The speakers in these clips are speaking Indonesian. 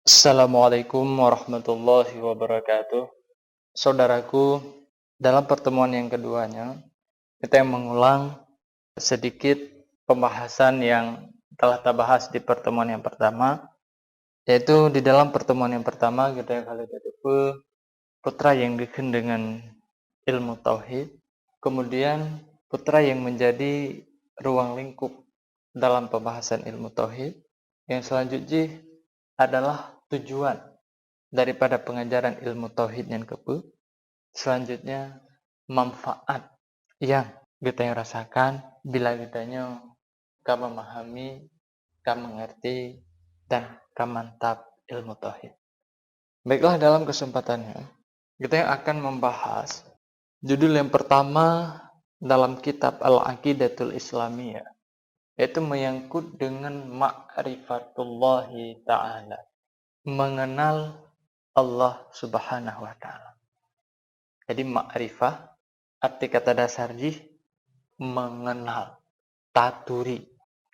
Assalamualaikum warahmatullahi wabarakatuh. Saudaraku, dalam pertemuan yang keduanya, kita yang mengulang sedikit pembahasan yang telah kita bahas di pertemuan yang pertama, yaitu di dalam pertemuan yang pertama kita yang kali kedua putra yang dikenal dengan ilmu tauhid, kemudian putra yang menjadi ruang lingkup dalam pembahasan ilmu tauhid, yang selanjutnya adalah tujuan daripada pengajaran ilmu tauhid yang kedua. Selanjutnya manfaat yang kita rasakan bila kitanya memahami, mengerti, dan mantap ilmu tauhid. Baiklah, dalam kesempatannya kita yang akan membahas judul yang pertama dalam kitab Al-Aqidatul Islamiyah, yaitu menyangkut dengan ma'rifatullahi ta'ala, mengenal Allah Subhanahu wa ta'ala. Jadi ma'rifah, arti kata dasarnya mengenal, taturi.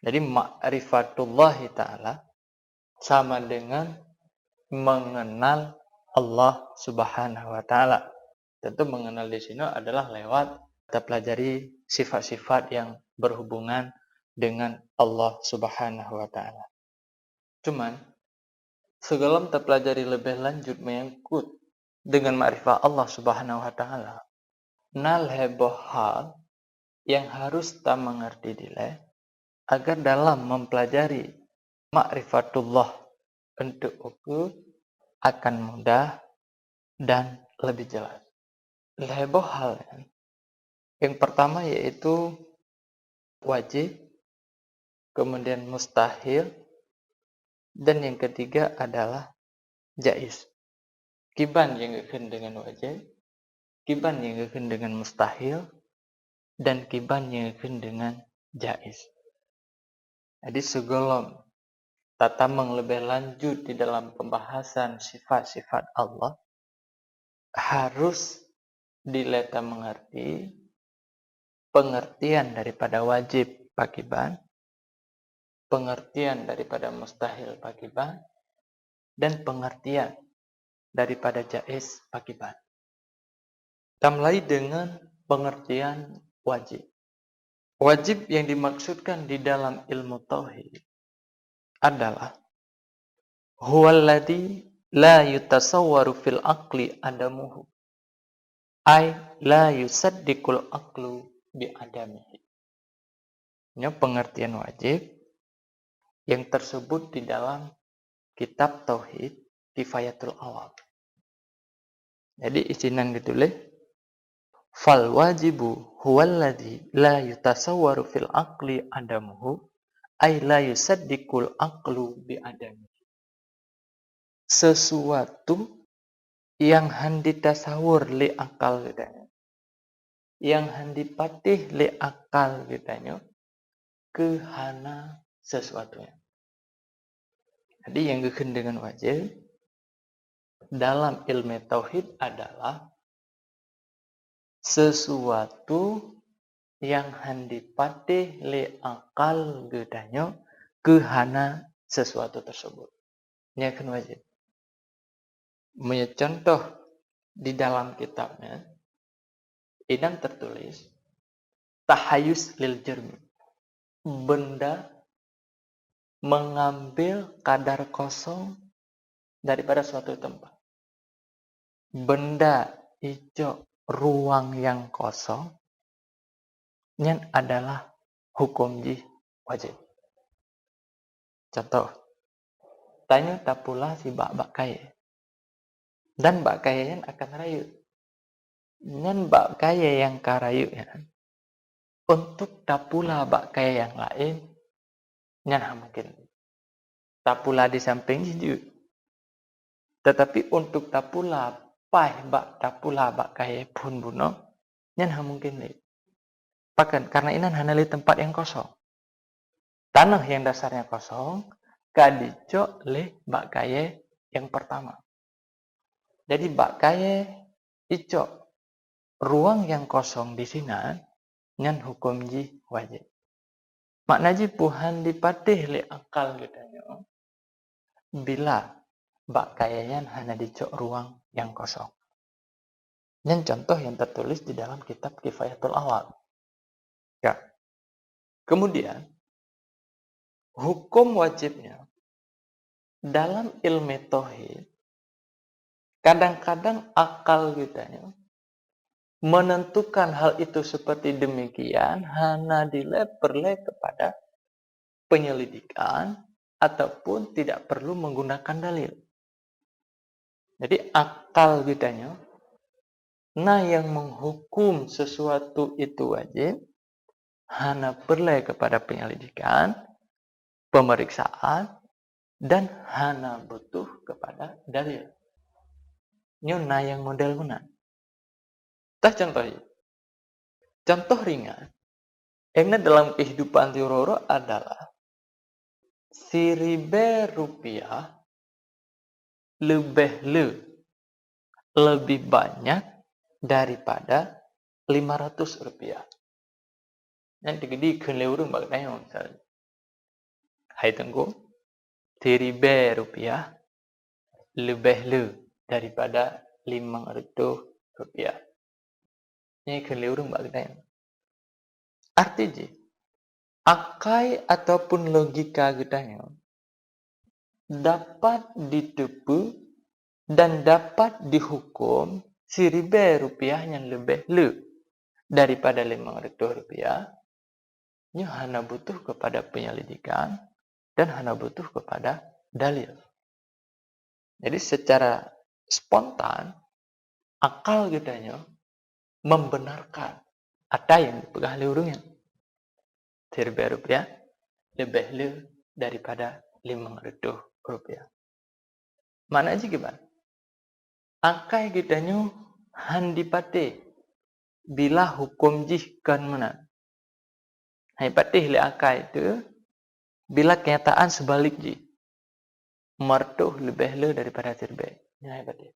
Jadi ma'rifatullahi ta'ala sama dengan mengenal Allah Subhanahu wa ta'ala. Tentu mengenal di sini adalah lewat kita pelajari sifat-sifat yang berhubungan dengan Allah Subhanahu wa ta'ala. Cuman sebelum kita pelajari lebih lanjut menyangkut dengan ma'rifah Allah Subhanahu wa ta'ala, nal heboh hal yang harus kita mengerti dile agar dalam mempelajari ma'rifatullah untuk uku akan mudah dan lebih jelas. Heboh hal yang pertama yaitu wajib, kemudian mustahil, dan yang ketiga adalah jaiz. Kiban yang akan dengan wajib, kiban yang akan dengan mustahil, dan kiban yang akan dengan jaiz. Jadi sebelum tata lebih lanjut di dalam pembahasan sifat-sifat Allah, harus dileta mengerti pengertian daripada wajib pakiban, pengertian daripada mustahil pakiban, dan pengertian daripada jaiz pakiban. Kita mulai dengan pengertian wajib. Wajib yang dimaksudkan di dalam ilmu tauhid adalah huwallazi la yutasawwaru fil aqli adamuhu, ay la yusaddiqul aqlu bi adamihi. Ini pengertian wajib yang tersebut di dalam kitab tauhid Kifayatul Awam. Jadi isinan ditulis fal wajibu huwallazi la yutasawwaru fil aqli adamuhu ay la yusaddiqul aqlu bi adamihi. Sesuatu yang handi tasawur li akal kitanya, yang handi patih li akal kitanya kehana sesuatunya. Jadi yang dikenal dengan wajib dalam ilmu tauhid adalah sesuatu yang handi patih li akal kitanya kehana sesuatu tersebut. Ini akan wajib. Contoh di dalam kitabnya ini tertulis tahayus lil jermi, benda mengambil kadar kosong daripada suatu tempat. Benda hijau ruang yang kosong ini adalah hukum wajib. Contoh, tanya tak pula si bak kaya dan bak kaya yang akan rayu. Nyan bak kaya yang karayu ya. Untuk tak pula bak kaya yang lain nyan mungkin. Tak pula di samping jujur. Tetapi untuk tak pula pai bak tak pula bak kaya pun buno nyan mungkin li. Bahkan karena ini hanali tempat yang kosong. Tanah yang dasarnya kosong kadico le bak kaya yang pertama. Jadi bak kaya ico ruang yang kosong di sini nyan hukum wajib. Maknanya puhan dipatih le akal kitanya bila bak kayayan hana dicok ruang yang kosong. Yang contoh yang tertulis di dalam kitab Kifayatul Awal. Ya. Kemudian, hukum wajibnya dalam ilmu tauhid, kadang-kadang akal kita menentukan hal itu seperti demikian hana perle kepada penyelidikan ataupun tidak perlu menggunakan dalil. Jadi akal kita yang menghukum sesuatu itu wajib hana perle kepada penyelidikan, pemeriksaan, dan hana butuh kepada dalil. Nyona yang model guna. Tah contoh ringan. Ini dalam kehidupan tiuroro adalah Rp1.000 lebih banyak daripada Rp500. Nanti gede kelewurung bagainya misalnya. Hai tengku, Rp1.000 lebih daripada Rp500. Ini kelewurung bagainya. Artinya, akai ataupun logika kita dapat ditipu dan dapat dihukum Rp1.000 yang lebih daripada Rp500. Ini hanya butuh kepada penyelidikan dan hanya butuh kepada dalil. Jadi secara spontan akal kita membenarkan ada yang dipegang liurungnya. Rp1.000 lebih daripada Rp500. Mana aja gimana? Akai kita handipate bila hukum jihkan mana? Hai patih le akai itu bila kenyataan sebalik ji. Martuh lebih daripada Rp1.000. Hai patih.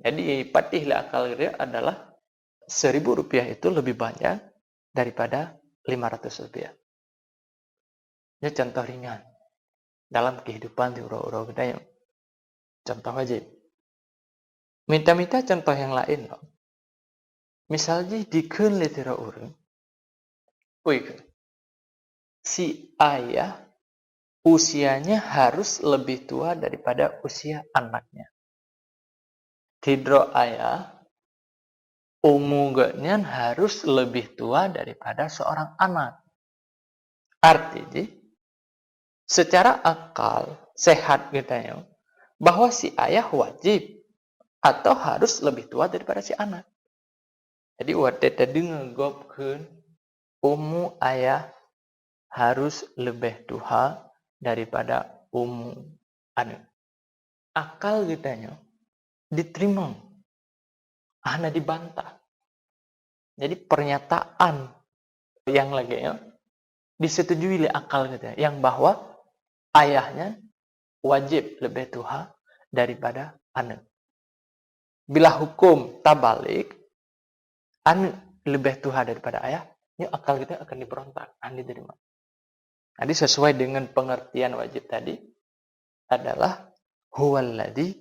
Jadi patih le akal dia adalah Rp1.000 itu lebih banyak daripada Rp500. Ini contoh ringan dalam kehidupan di uro-uro kita yang contoh wajib. Minta-minta contoh yang lain loh. Misalnya dikeun letera urang. Si ayah usianya harus lebih tua daripada usia anaknya. Tidro ayah umurnya harus lebih tua daripada seorang anak. Artinya, secara akal sehat kita bahwa si ayah wajib atau harus lebih tua daripada si anak. Jadi waktu tadi ngegopkeun umur ayah harus lebih tua daripada umur anak. Akal kita diterima, hanya dibantah. Jadi pernyataan yang lagi disetujui oleh akal kita yang bahwa ayahnya wajib lebih tua daripada anak. Bila hukum tabalik, anak lebih tua daripada ayah, ini akal kita akan diberontak, akan diterima. Jadi sesuai dengan pengertian wajib tadi adalah huwallazi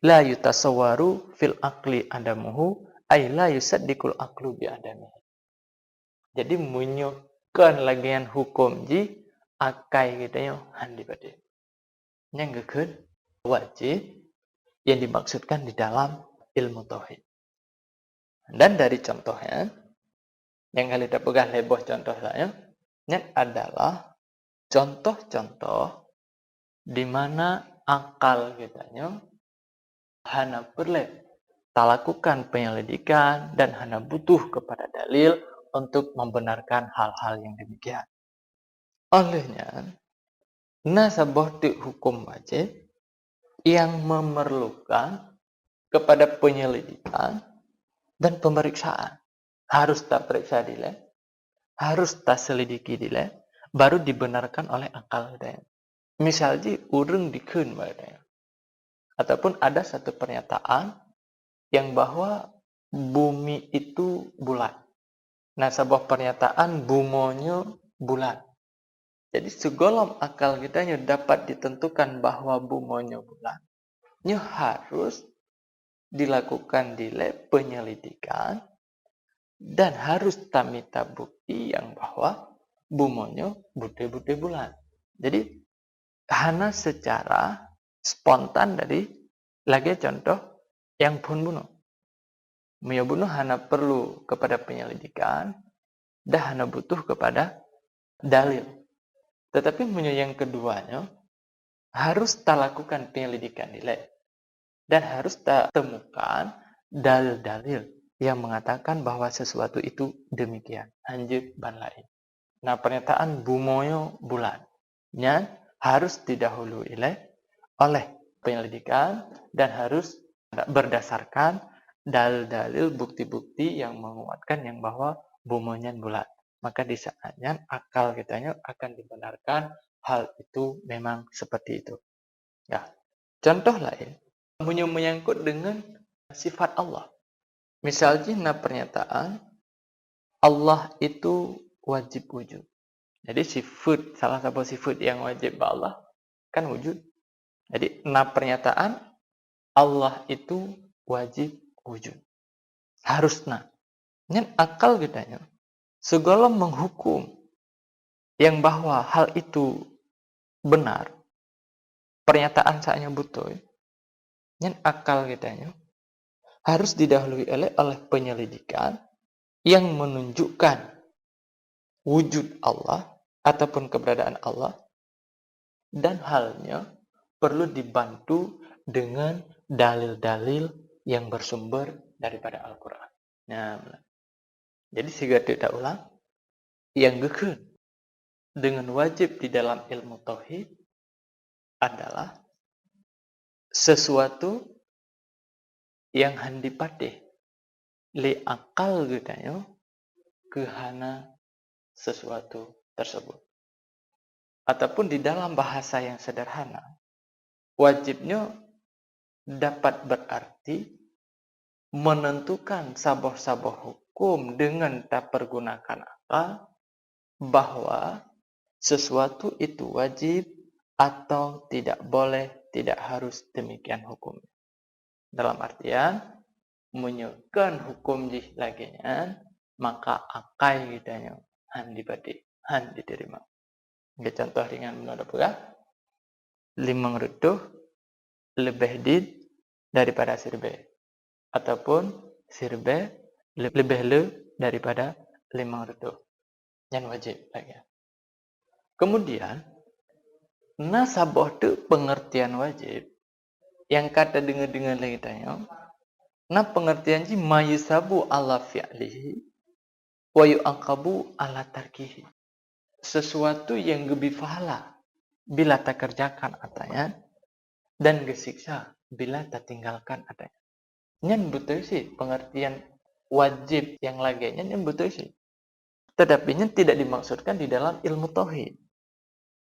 la yutasawwaru fil aqli adamuhu ay la yusaddiqul aqlu bi adamihi. Jadi menyukan lagian hukum ji akai kita handi pada. Yang kekeun wajib yang dimaksudkan di dalam ilmu tauhid. Dan dari contohnya yang kali kita pegang leboh contoh saya yang adalah contoh-contoh di mana akal kitanya hanya perlu lakukan penyelidikan dan hanya butuh kepada dalil untuk membenarkan hal-hal yang demikian. Olehnya, sebuah hukum wajib yang memerlukan kepada penyelidikan dan pemeriksaan. Harus tak periksa dile, harus tak selidiki dile, baru dibenarkan oleh akal kita. Misalnya, urang dikeun bae. Ataupun ada satu pernyataan yang bahwa bumi itu bulat. Nah, sebuah pernyataan bumonya bulat. Jadi segolom akal kita dapat ditentukan bahwa bumonya bulan, harus dilakukan di lab penyelidikan dan harus tamita bukti yang bahwa bumonya bude-bude bulan. Jadi hanya secara spontan dari lagi contoh yang pun bunuh. Mia bunuh hanya perlu kepada penyelidikan dan hanya butuh kepada dalil. Tetapi yang keduanya harus tak lakukan penyelidikan di lab dan harus tak temukan dalil-dalil yang mengatakan bahwa sesuatu itu demikian. Anjir ban lain. Nah, pernyataan bumoyo bulan harus didahului oleh penyelidikan dan harus berdasarkan dalil-dalil bukti-bukti yang menguatkan yang bahwa bumonya bulan. Maka di saatnya akal kitanya akan dibenarkan hal itu memang seperti itu. Ya. Contoh lain menyangkut dengan sifat Allah. Misalnya pernyataan Allah itu wajib wujud. Jadi sifat, salah satu sifat yang wajib Allah kan wujud. Jadi pernyataan Allah itu wajib wujud. Harusnya. Yang akal kitanya segala menghukum yang bahwa hal itu benar, pernyataan saatnya betul, yang akal kitanya harus didahului oleh penyelidikan yang menunjukkan wujud Allah ataupun keberadaan Allah, dan halnya perlu dibantu dengan dalil-dalil yang bersumber daripada Al-Quran. Nah, jadi sehingga tidak ulang, yang gekun dengan wajib di dalam ilmu tauhid adalah sesuatu yang handipatih li akal gudanya kehana sesuatu tersebut. Ataupun di dalam bahasa yang sederhana, wajibnya dapat berarti menentukan sabah-sabah hukum dengan tak pergunakan akal bahwa sesuatu itu wajib atau tidak boleh, tidak harus demikian hukumnya. Dalam artian menyukan hukum jih laginya, maka akai gitanya han diterima. Oke, contoh ringan menurut pula 5 rutuh lebih did daripada sirbe, ataupun sirbe lebih le daripada 5 rutuh yang wajib lagi. Kemudian nasabah tu pengertian wajib yang kata dengar-dengar lagi tanya. Nah pengertian ji mayusabu ala fi'lihi wa yu'aqabu ala tarkihi. Sesuatu yang lebih pahala bila tak kerjakan atanya dan gesiksa bila tak tinggalkan atanya. Nyan betul sih pengertian wajib yang laginya nyan betul sih. Tetapi nyan tidak dimaksudkan di dalam ilmu tauhid.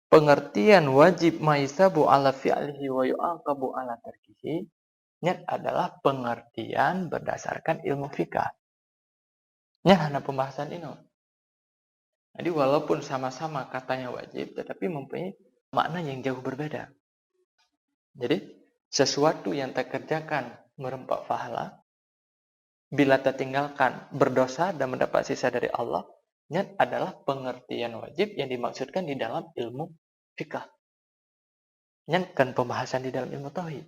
Pengertian wajib mayusabu ala fi'lihi wa yu'aqabu ala tarkihi adalah pengertian berdasarkan ilmu fikah. Hanya pembahasan ini. Jadi walaupun sama-sama katanya wajib, tetapi mempunyai makna yang jauh berbeda. Jadi sesuatu yang tak kerjakan merempak pahala, bila tak tinggalkan berdosa dan mendapat sisa dari Allah, adalah pengertian wajib yang dimaksudkan di dalam ilmu fikah. Kan pembahasan di dalam ilmu tauhid.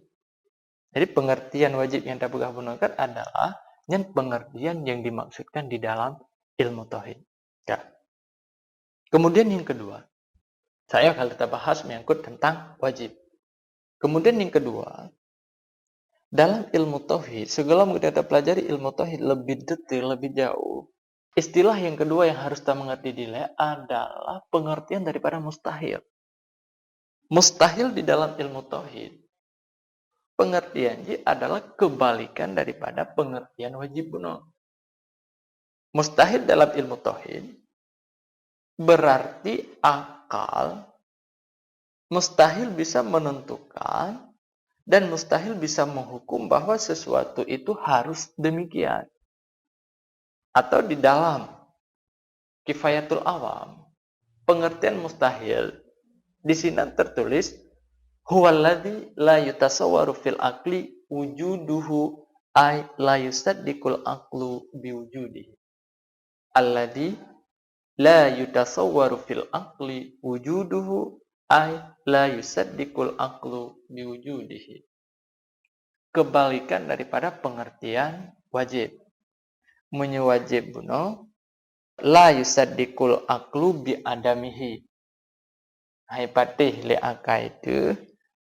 Jadi pengertian wajib yang tak gunakan adalah pengertian yang dimaksudkan di dalam ilmu tauhid. Ya. Kemudian yang kedua, saya akan kita bahas menyangkut tentang wajib. Kemudian yang kedua, dalam ilmu tauhid, segala kita pelajari ilmu tauhid lebih detail, lebih jauh. Istilah yang kedua yang harus kita mengerti adalah pengertian daripada mustahil. Mustahil di dalam ilmu tauhid pengertiannya adalah kebalikan daripada pengertian wajib bunuh. Mustahil dalam ilmu tauhid berarti akal mustahil bisa menentukan dan mustahil bisa menghukum bahwa sesuatu itu harus demikian. Atau di dalam kifayatul awam, pengertian mustahil di sini tertulis huwallazi la yutasawwaru fil aqli wujuduhu ay la yusaddiqul aqlu biwujudihi. Alladzi la yutasawwaru fil aqli wujuduhu ay la yusaddiqul aqlu biwujudihi. Kebalikan daripada pengertian wajib. Menyewajib buno la yusaddiqul aqlu bi adamihi. Hai patih li akai itu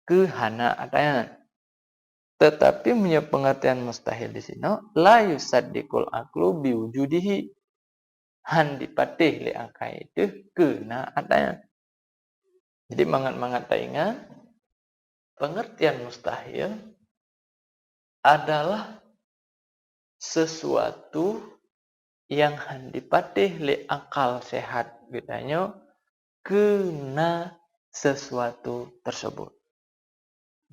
kehana adanya. Tetapi punya pengertian mustahil di sini la yusaddiqul aqlu bi wujudihi. Han dipatih li akai itu kena adanya. Jadi mangat-mangat tak ingat pengertian mustahil adalah sesuatu yang handipatih li akal sehat gedanya kena sesuatu tersebut.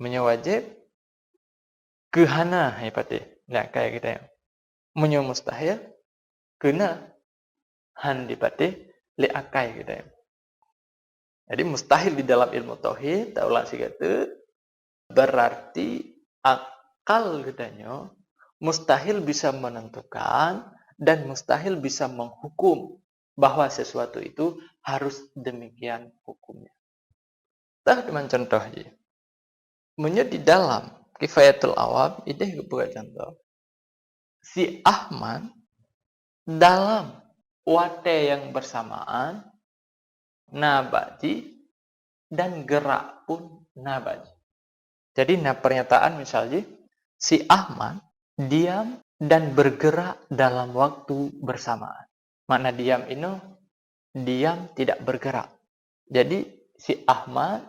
Menyewajib kehana handipatih. Nah, kayak gitu ya. Menyo mustahil kena handipatih li akai gitu ya. Jadi mustahil di dalam ilmu tauhid, taulah sigatu berarti akal gedanya mustahil bisa menentukan dan mustahil bisa menghukum bahwa sesuatu itu harus demikian hukumnya. Tah dengan contoh je. Menyo di dalam Kifayatul Awam ini buat contoh. Si Ahmad dalam wate yang bersamaan nabaji dan gerak pun nabaji. Jadi pernyataan misalnya si Ahmad diam dan bergerak dalam waktu bersamaan. Makna diam ini diam tidak bergerak. Jadi si Ahmad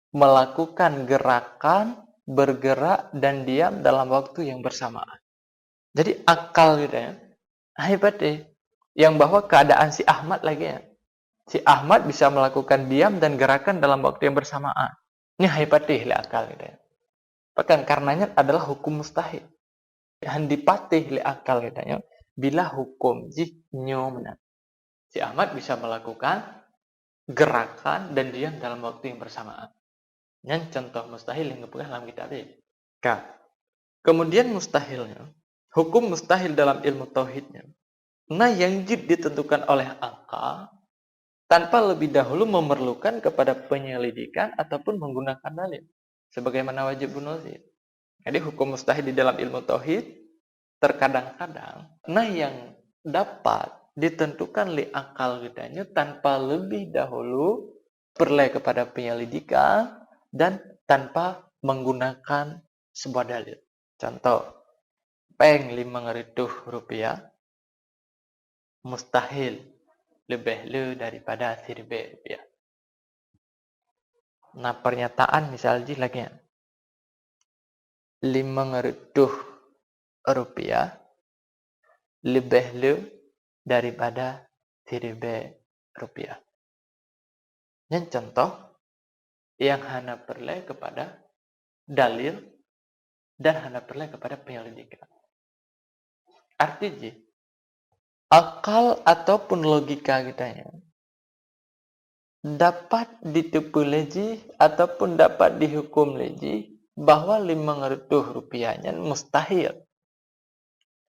melakukan gerakan, bergerak dan diam dalam waktu yang bersamaan. Jadi akal gitu ya. Hebat deh. Yang bahwa keadaan si Ahmad lagi ya. Si Ahmad bisa melakukan diam dan gerakan dalam waktu yang bersamaan. Ini hebat deh li akal gitu ya. Bahkan karenanya adalah hukum mustahil. Handipatih li akal katanya bila hukum nyo menang. Si Ahmad bisa melakukan gerakan dan diam dalam waktu yang bersamaan. Yang contoh mustahil yang kepegang dalam kitab ini. Kemudian mustahilnya, hukum mustahil dalam ilmu tauhidnya. Nah yang ditentukan oleh akal tanpa lebih dahulu memerlukan kepada penyelidikan ataupun menggunakan dalil. Sebagaimana wajib bunuzir. Jadi hukum mustahil di dalam ilmu tauhid terkadang-kadang yang dapat ditentukan li akal kitanya tanpa lebih dahulu perlu kepada penyelidikan dan tanpa menggunakan sebuah dalil. Contoh, peng 5.000 rupiah mustahil lebih le daripada 1.000 rupiah. Nah pernyataan misalnya lagi 5.000 rupiah lebih le daripada 1.000 rupiah. Yang contoh yang hanya perlu kepada dalil dan hanya perlu kepada penyelidikan. Artinya akal ataupun logika kita dapat ditipu leji ataupun dapat dihukum leji bahwa 5.000 rupiahnya mustahil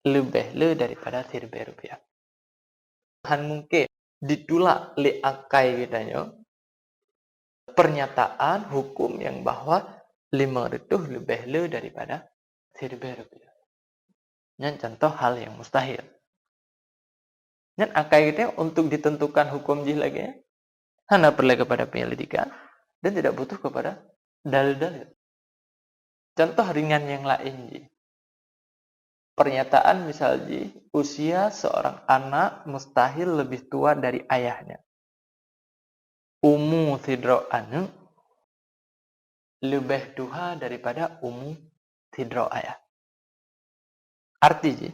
lebih le daripada 1.000 rupiah. Han mungkin ditulak li akai kitanya pernyataan hukum yang bahwa 5.000 lebih le daripada 1.000 rupiah. Yang contoh hal yang mustahil. Dan akai kita untuk ditentukan hukum jih lagi hanya perlu kepada penyelidikan dan tidak butuh kepada dalil-dalil. Contoh ringan yang lain ji. Pernyataan misalnya usia seorang anak mustahil lebih tua dari ayahnya. Umu tidro anu lebih tua daripada umu tidro ayah. Artinya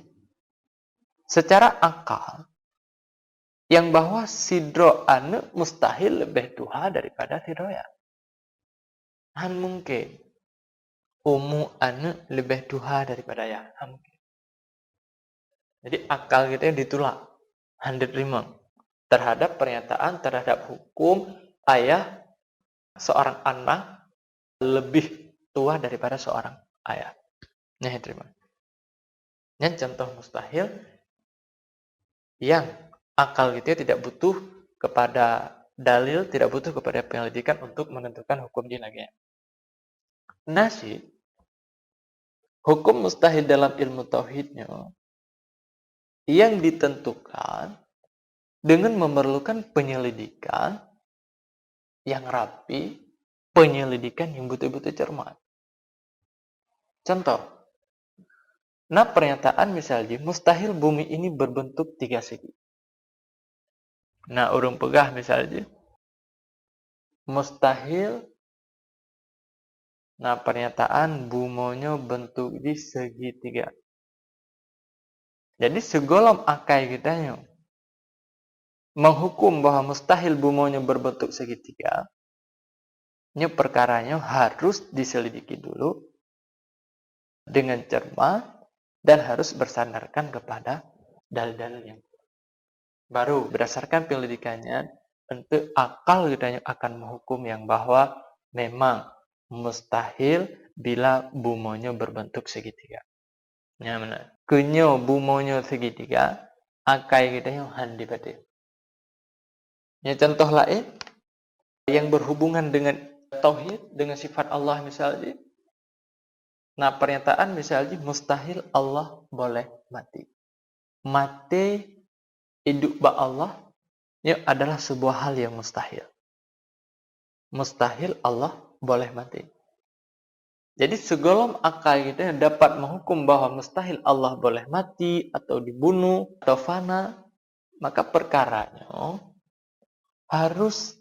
secara akal yang bahwa sidro anu mustahil lebih tua daripada sidro ya. Han mungkin umu anu lebih tua daripada ya. Han mungkin. Jadi akal kita ditolak. Han diterima. terhadap pernyataan, terhadap hukum ayah seorang anak lebih tua daripada seorang ayah. Nah, terima. Yang contoh mustahil yang akal gitu ya, tidak butuh kepada dalil, tidak butuh kepada penyelidikan untuk menentukan hukum dia lagi. Nasi, hukum mustahil dalam ilmu tauhidnya yang ditentukan dengan memerlukan penyelidikan yang rapi, penyelidikan yang betul-betul cermat. Contoh, nah pernyataan misalnya, mustahil bumi ini berbentuk 3 segi. Nah, urung pegah misalnya, mustahil, nah pernyataan bumonya bentuk di segitiga. Jadi segolong akai kitanya menghukum bahwa mustahil bumonya berbentuk segitiga, ini perkaranya harus diselidiki dulu dengan cermat dan harus bersandarkan kepada dalil-dalil yang baru berdasarkan penyelidikannya untuk akal kita akan menghukum yang bahwa memang mustahil bila bumonya berbentuk segitiga. Ya benar. Kenyo bumonya segitiga, akai kita yang handi pati. Ya contoh lain yang berhubungan dengan tauhid, dengan sifat Allah misalnya. Nah, pernyataan misalnya mustahil Allah boleh mati. Mati hidup ba Allah ini adalah sebuah hal yang mustahil. Mustahil Allah boleh mati. Jadi segolong akal kita dapat menghukum bahwa mustahil Allah boleh mati atau dibunuh atau fana, maka perkaranya harus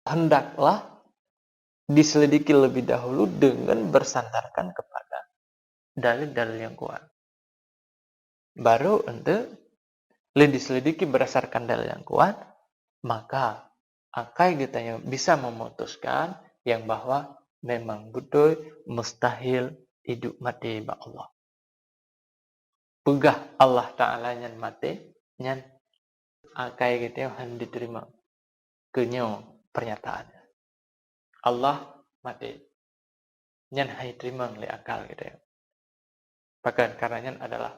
hendaklah diselidiki lebih dahulu dengan bersandarkan kepada dalil-dalil yang kuat. Baru untuk diselidiki berdasarkan dalil yang kuat, maka akal kita yang bisa memutuskan yang bahwa memang betul mustahil hidup mati ba Allah. Pegah Allah Ta'ala nyan mati, nyan akal kita yang diterima kenyo pernyataannya. Allah mati. Nyan hai terima oleh akal kita. Bahkan karenanya adalah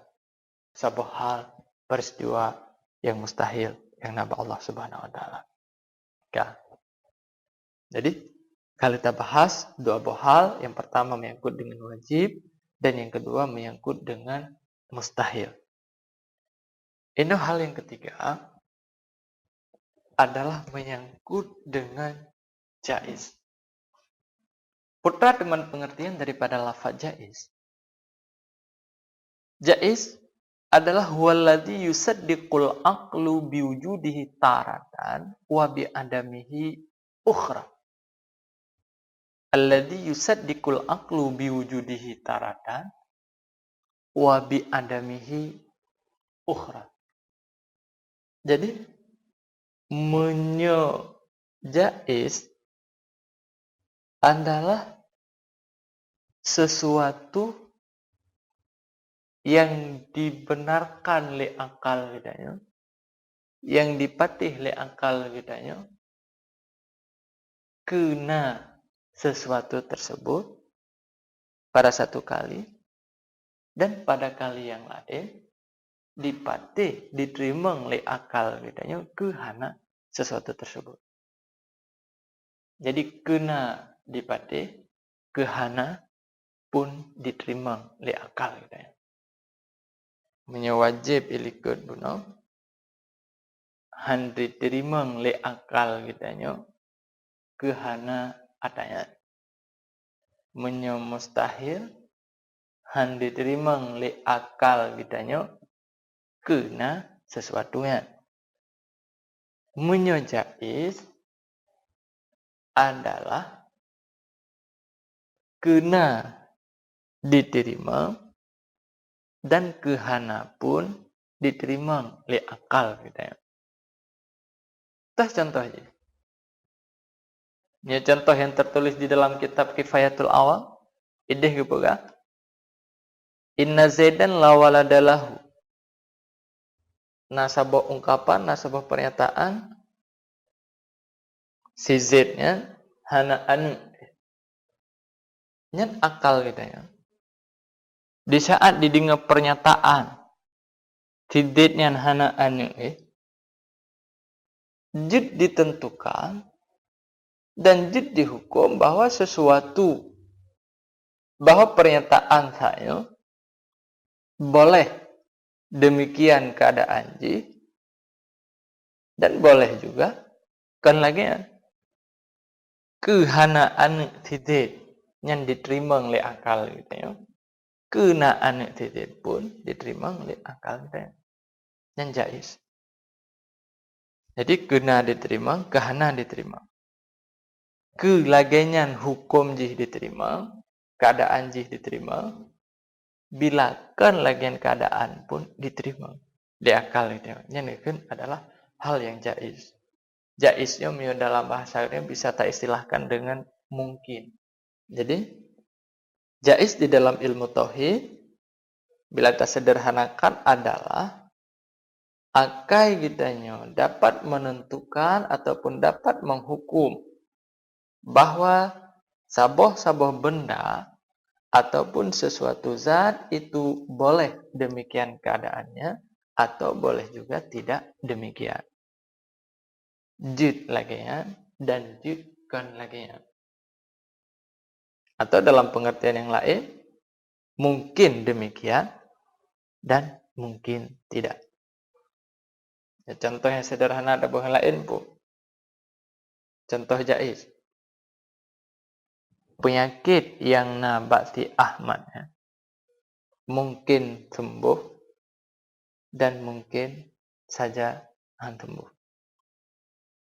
sebuah hal peristiwa yang mustahil yang nama Allah Subhanahu wa taala. Ya. Jadi kalau kita bahas dua buah hal, yang pertama menyangkut dengan wajib dan yang kedua menyangkut dengan mustahil. Ini hal yang ketiga adalah menyangkut dengan jaiz. Putra dengan pengertian daripada lafaz jaiz. Jaiz adalah huwallazi yusaddiqul aqlu biwujudihi taratan wa bi adamihi ukhra. Alladzi yusaddiqul aqlu biwujudihi taratan wa bi adamihi ukhra. Jadi jaiz adalah sesuatu yang dibenarkan oleh akal kita, yang dipatih oleh akal kita, kena sesuatu tersebut pada satu kali dan pada kali yang lain dipatih, diterima oleh akal kita kehana sesuatu tersebut. Jadi kena dipatih, kehana pun diterima oleh akal kita. Menyewajib ilikut bunuh, han diterima oleh akal kita kehana adanya. Mustahil, han diterima oleh akal kita kena sesuatunya. Jaiz adalah kena diterima dan kehana pun diterima oleh akal kita. Tas contoh aja. Ini contoh yang tertulis di dalam kitab Kifayatul Awam. Ideh kepoga. Inna Zaidan la waladalahu. nasabah ungkapan, nasabah pernyataan, si Z-nya hana anu. Nyen akal kita ya. Di saat didengar pernyataan, si Z-nya hana anu. Jid ditentukan dan jid dihukum bahwa sesuatu, bahwa pernyataan saya boleh demikian keadaan jid, dan boleh juga kan lagi kehanaan titik yang diterima oleh akal gitu ya. Kenaan titik pun diterima oleh akal gitu ya. Yang jais. Jadi kena diterima, kehana diterima. Kelagenyan hukum jih diterima, keadaan jih diterima, bila kan lagian keadaan pun diterima. Di akal itu. Yang itu adalah hal yang jais. Jaisnya dalam bahasanya bisa tak istilahkan dengan mungkin. Jadi jais di dalam ilmu tauhid bila kita sederhanakan adalah akai kitanya dapat menentukan ataupun dapat menghukum bahwa saboh-saboh benda ataupun sesuatu zat itu boleh demikian keadaannya atau boleh juga tidak demikian. Jid lagian dan jid kan lagian. Atau dalam pengertian yang lain, mungkin demikian dan mungkin tidak. Ya, contoh yang sederhana ada buah lain pun. Contoh jais. Penyakit yang nabati Ahmad ya, mungkin sembuh dan mungkin saja sembuh.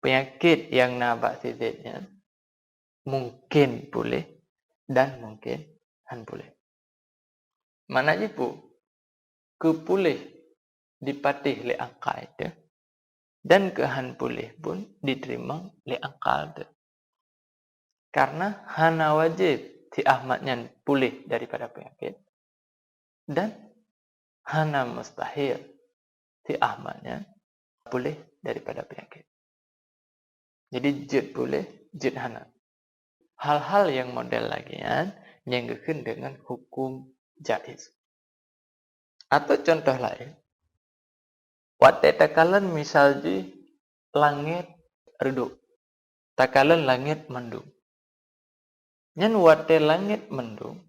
Penyakit yang nabati Zaidnya mungkin boleh dan mungkin boleh. Mana je pu? Kepulih dipatih le akal itu dan kehan pulih pun diterima le akal itu. Karena hana wajib si Ahmadnya pulih daripada penyakit dan hana mustahil si Ahmadnya pulih daripada penyakit. Jadi jid boleh, jid hana. Hal-hal yang model lagian yang dikenal dengan hukum jaiz. Atau contoh lain, waktu takalan misalnya langit redup, takalan langit mendung. Yang waktu langit mendung,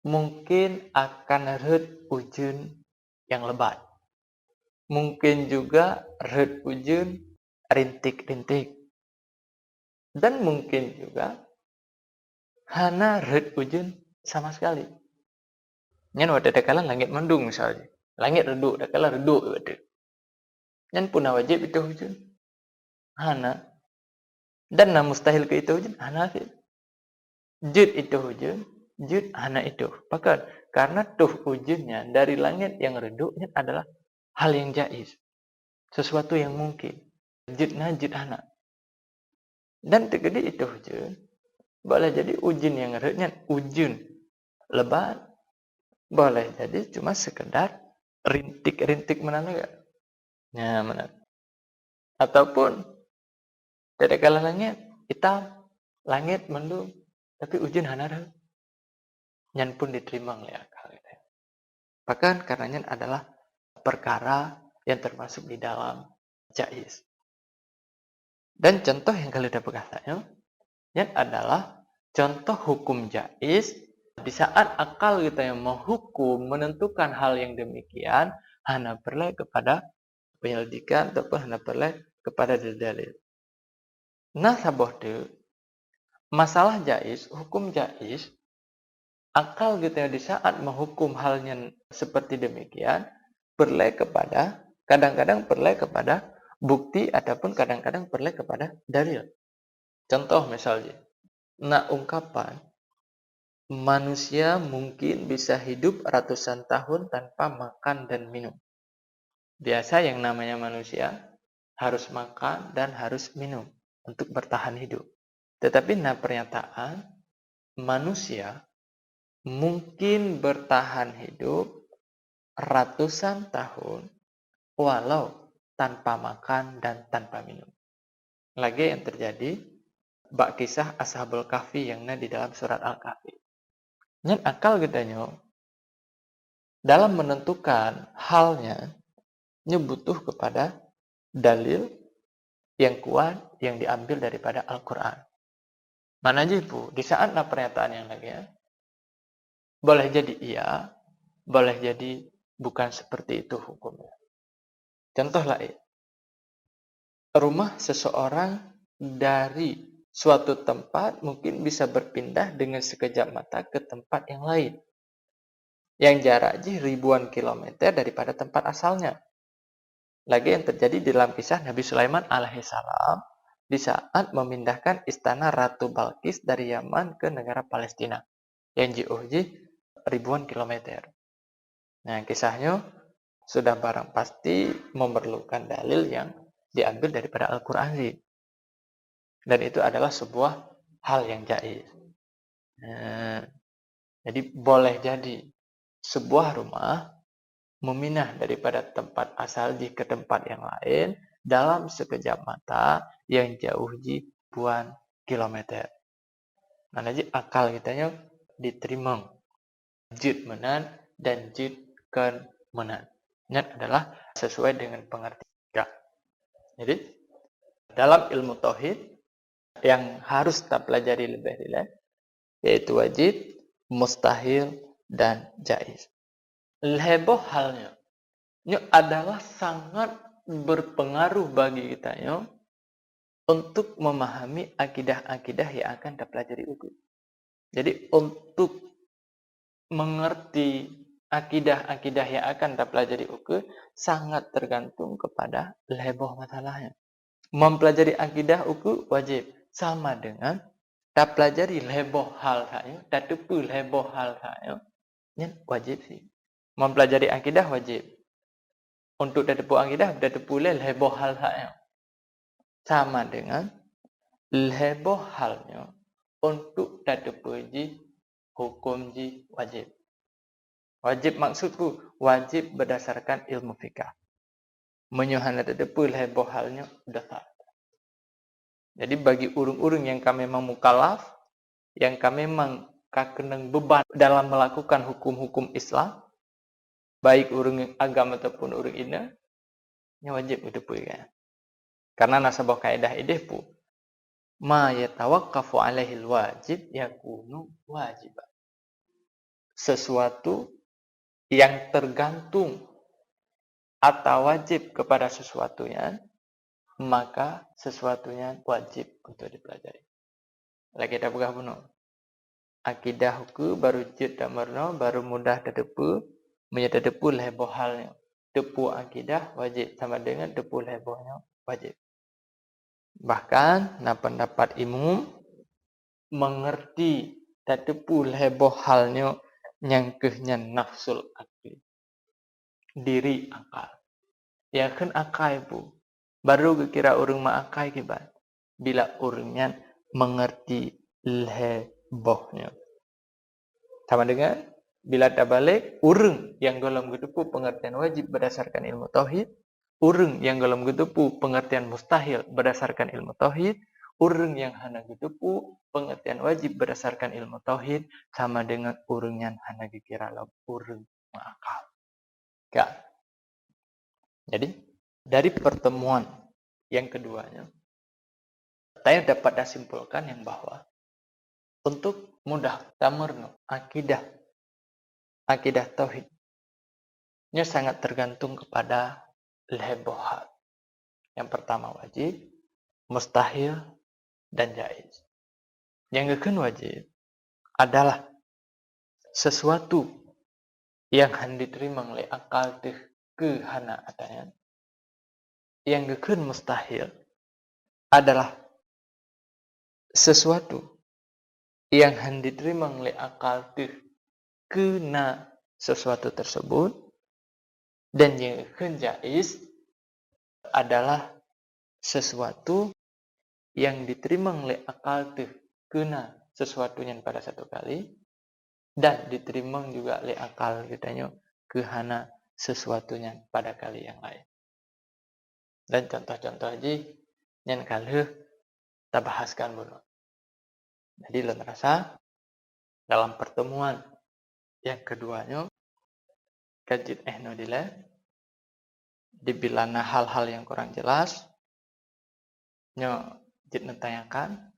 mungkin akan red hujan yang lebat. Mungkin juga red hujan rintik-rintik. Dan mungkin juga hana red hujan sama sekali. Yang waktu takalan langit mendung misalnya. Langit redup, takalan redup waktu. Yang pun wajib itu hujan. Hana. Dan mustahil ke itu hujan. Hana sih. Jud itu hujan. Jud hana itu. Bahkan karena tuh hujannya dari langit yang redupnya adalah hal yang jaiz. Sesuatu yang mungkin. Judna jud hana. Dan terjadi itu hujan. Boleh jadi hujan yang redupnya hujan lebat. Boleh jadi cuma sekedar rintik-rintik menanam. Ya, mana? Ataupun dari kala langit hitam, langit mendung, tapi hujan hana yang pun diterima oleh akal. Bahkan karenanya adalah perkara yang termasuk di dalam jaiz. Dan contoh yang kali dapat katanya, yang adalah contoh hukum jaiz di saat akal kita yang menghukum menentukan hal yang demikian hanya perlu kepada penyelidikan ataupun hanya perlu kepada dalil. Nah, sabote masalah jaiz, hukum jaiz, akal kita di saat menghukum halnya seperti demikian perlu kepada kadang-kadang perlu kepada bukti ataupun kadang-kadang perlu kepada dalil. Contoh misalnya, nak ungkapan manusia mungkin bisa hidup ratusan tahun tanpa makan dan minum. Biasa yang namanya manusia harus makan dan harus minum untuk bertahan hidup. Tetapi pernyataan manusia mungkin bertahan hidup ratusan tahun walau tanpa makan dan tanpa minum. Lagi yang terjadi bak kisah Ashabul Kahfi yang di dalam surat Al-Kahfi. Nyen akal gedanya dalam menentukan halnya butuh kepada dalil yang kuat yang diambil daripada Al-Quran. Mana jibu, di saat pernyataan yang lagi boleh jadi iya, boleh jadi bukan seperti itu hukumnya. Contoh lain, rumah seseorang dari suatu tempat mungkin bisa berpindah dengan sekejap mata ke tempat yang lain. Yang jaraknya ribuan kilometer daripada tempat asalnya. Lagi yang terjadi di dalam kisah Nabi Sulaiman alaihissalam di saat memindahkan istana Ratu Balkis dari Yaman ke negara Palestina. Yang jauhnya ribuan kilometer. Nah, kisahnya sudah barang pasti memerlukan dalil yang diambil daripada Al-Quran. Dan itu adalah sebuah hal yang jaiz. Nah, jadi boleh jadi sebuah rumah memindah daripada tempat asal ke tempat yang lain dalam sekejap mata yang jauh ribuan kilometer. Nah, jadi akal kitanya diterima jid menan dan jid kan menan. Ini adalah sesuai dengan pengertian. Jadi dalam ilmu tauhid yang harus kita pelajari lebih dulu yaitu wajib, mustahil, dan jaiz. Leboh halnya ini adalah sangat berpengaruh bagi kita untuk memahami akidah-akidah yang akan kita pelajari itu. Jadi untuk mengerti akidah-akidah yang akan kita pelajari itu sangat tergantung kepada leboh masalahnya. Mempelajari akidah itu wajib sama dengan kita pelajari leboh hal saya, tak tepu leboh hal saya, ini wajib sih. Mempelajari akidah wajib. Untuk tak tepu akidah, tak tepu leboh hal saya. Sama dengan leboh halnya untuk tak tepu hukum wajib. Wajib maksudku wajib berdasarkan ilmu fikah. Menyuhana tak tepu leboh halnya dasar. Jadi bagi urung-urung yang kami memang mukalaf, yang kami memang kakenang beban dalam melakukan hukum-hukum Islam, baik urung agama ataupun urung ina, ini wajib udah ya. Karena nasabah kaidah ide pu, ma yatawaqqafu alaihil wajib yakunu wajiban. Sesuatu yang tergantung atau wajib kepada sesuatunya, maka sesuatunya wajib untuk dipelajari. Lagi dah buka bunuh. Akidah hukum baru jid damarno baru mudah terdepu, menjadi depu leboh halnya. Depu akidah wajib sama dengan depu lebohnya wajib. Bahkan pendapat imum mengerti terdepu leboh halnya nyangkehnya nafsul akli. Diri akal. Ya kan akal bu. Baru kira urang maakai kibat. Bila urangnya mengerti lebohnya. Sama dengan bila tak balik, urang yang golong gedepu pengertian wajib berdasarkan ilmu tauhid, urang yang golong gedepu pengertian mustahil berdasarkan ilmu tauhid, urang yang hana gedepu pengertian wajib berdasarkan ilmu tauhid, sama dengan urang yang hana dikira urang akal. Gak. Jadi dari pertemuan yang keduanya, saya dapat simpulkan yang bahwa untuk mudah tamerno akidah tauhidnya sangat tergantung kepada lebohat. Yang pertama wajib, mustahil, dan jaiz. Yang kedua wajib adalah sesuatu yang hendak diterima oleh akal ke hana atanya. Yang kedua mustahil adalah sesuatu yang hendak diterima oleh akal kena sesuatu tersebut. Dan yang jaiz adalah sesuatu yang diterima oleh akal kena sesuatunya pada satu kali dan diterima juga oleh akal kitanya kehana sesuatunya pada kali yang lain. Dan contoh-contoh haji nyen kaleuh kita bahaskan bunu. Jadi lo merasa dalam pertemuan yang keduanya kajit nodile dibilana hal-hal yang kurang jelas nyo jit netayakan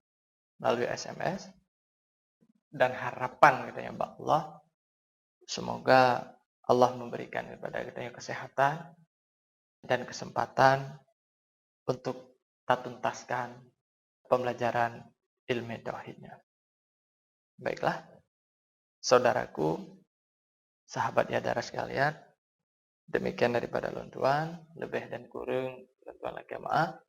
melalui SMS dan harapan katanya Mbak Allah semoga Allah memberikan kepada kita kesehatan dan kesempatan untuk tak tuntaskan pembelajaran ilmu tauhidnya. Baiklah, saudaraku, sahabat Yadara sekalian, demikian daripada lontuan, lebih dan kurang lontuan lagi maaf.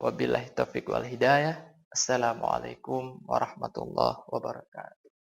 Wabillahi taufiq wal hidayah. Assalamualaikum warahmatullahi wabarakatuh.